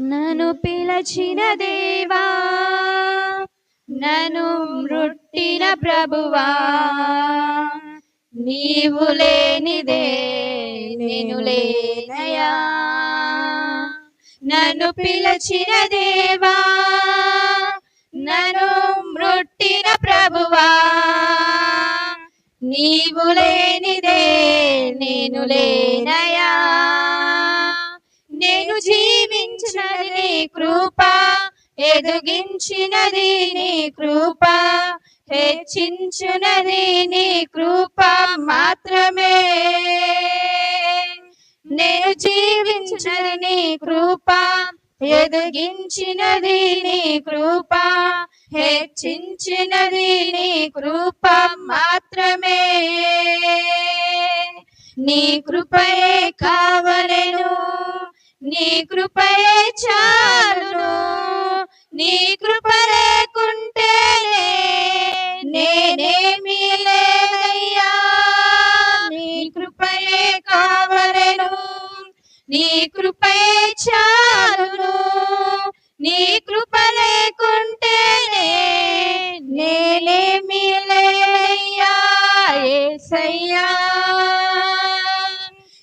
నన్ను పిలచిన దేవా, నన్ను మృట్టిన ప్రభువా, నీవు లేనిదే నేను లేనయా. నన్ను పిలచిన దేవా, నన్ను మృట్టిన ప్రభువా, నీవు లేనిదే నేను లేనయా. నేను జీవించినది నీ కృప, ఎదిగించినది నీ కృప, హెచ్చించునది నీ కృప మాత్రమే. నేను జీవించినది నీ కృప, ఎదిగించినది నీ కృప, హెచ్చించినది నీ కృప మాత్రమే. నీ కృపయే కావలెను, నీ కృపయే చాలును, నీ కృప లేకుంటేనే నేనేమీ లేనయ్యా. నీ కృపయే కావలెను, నీ కృపయే చాలును, నీ కృప లేకుంటేనే నేనేమీ లేనయ్యా. యేసయ్యా,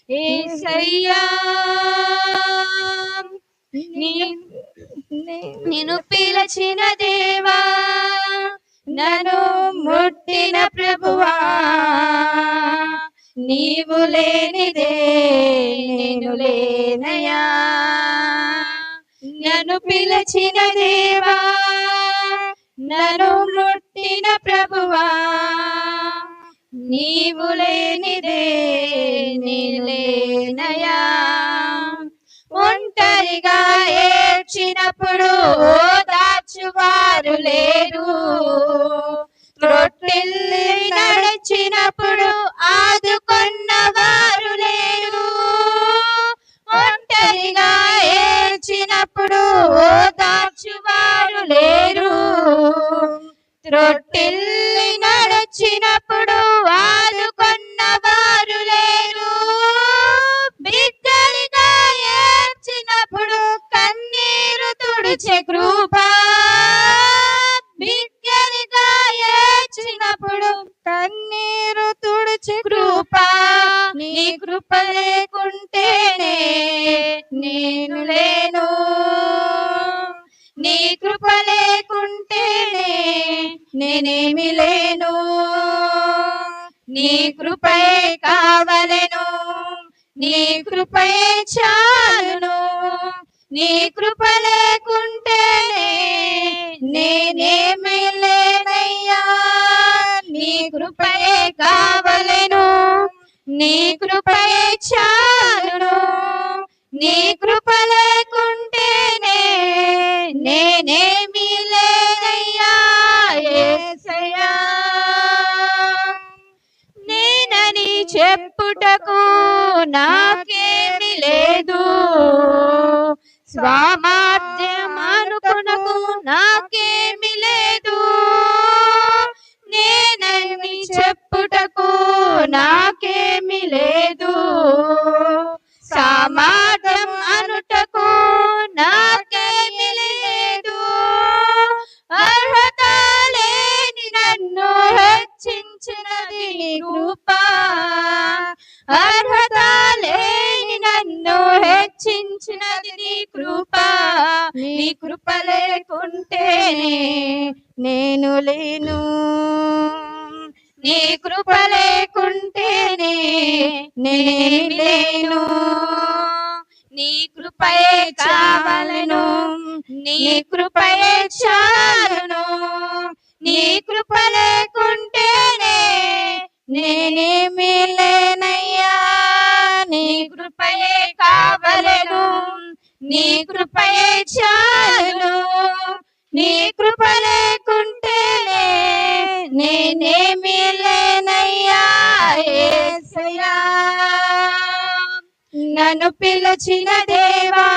యేసయ్యా, నిన్ను పిలచిన దేవా, నన్ను ముట్టిన ప్రభువా, నీవు లేనిదే నేను లేనయా. నన్ను పిలచిన దేవా, నన్ను ముట్టిన ప్రభువా, నీవు లేనిదే నేను లేనయా. ఒంటరిగా ఏడ్చినప్పుడు ఓదార్చువారు లేరు, త్రొట్టిల్లి నడిచినప్పుడు ఆదుకొన్నవారు లేరు. ఒంటరిగా ఏడ్చినప్పుడు ఓదార్చువారు లేరు, త్రొట్టిల్లి నడిచినప్పుడు ఆదుకొన్నవారు లేరు. బిగ్గరగా ఏడ్చినప్పుడు కన్నీరు తుడిచే కృప, బిగ్గరగా ఏడ్చినప్పుడు కన్నీరు తుడిచే కృప, నీ కృప లేకుంటేనే నేను లేను. నీ కృప లేకుంటేనే నేనేమి లేను. నీ కృపయే కావలెను, నీ కృపయే చాలును, నీ కృప లేకుంటేనే నేనేమీ లేనయ్యా. నీ కృపయే కావలెను, నీ కృపయే చాలును, నీ కృప లేకుంటేనే నేనేమీ లేనయ్యా. యేసయ్యా, నేనని చెప్పుటకు నాకేమి లేదు, స్వామార్థ్యం అనుకునకు నాకేమి లేదు. నేనని చెప్పుటకు నాకేమి లేదు, సామర్థ్యం అనుటకు నాకేమి లేదు. అర్హత లేని నన్ను హెచ్చించినది నీ కృప, అర్హత లేని నన్ను హెచ్చించినది నీ కృప. నీ కృప లేకుంటేనే నేను లేను. నీ కృప లేకుంటేనే నేను లేను. నీ కృపయే కావలెను, నీ కృపయే చాలును, నీ కృప లేకుంటేనే నేనేమీ లేనయ్యా. నీ కృపయే కావలెను, నీ కృపయే చాలును, నీ కృప లేకుంటేనే నేనేమీ లేనయ్యా. యేసయ్యా, నన్ను పిలచిన దేవా,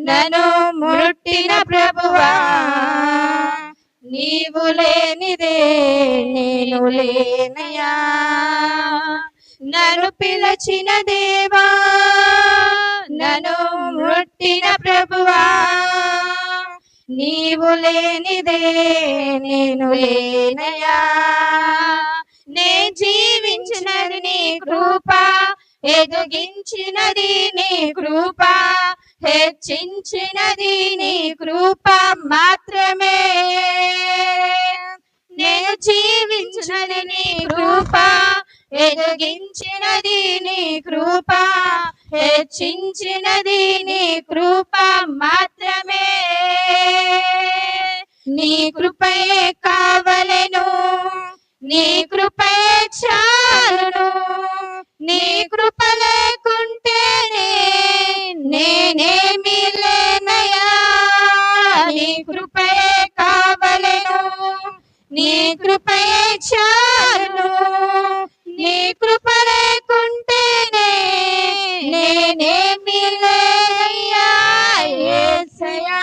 నన్ను ముట్టిన ప్రభువా, నీవు లేనిదే నేను లేనయా. నన్ను పిలచిన దేవా, నన్ను ముట్టిన ప్రభువా నీవు లేనిదే నేను లేనయా నే జీవించినది నీ కృప ఎదిగించినది నీ కృప హెచ్చించినది నీ కృప మాత్రమే నేను జీవించినది నీ కృప ఎదిగించినది నీ కృప హెచ్చించినది నీ కృప మాత్రమే నీ కృపయే కావలెను నీ కృపయే చాలును నీ కృప లేకుంటేనే నేనేమి లేనయా నీ కృపయే కావలెను నీ కృపయే చాలును నీ కృప లేకుంటేనే నేనేమి లేనయ్యా యేసయ్యా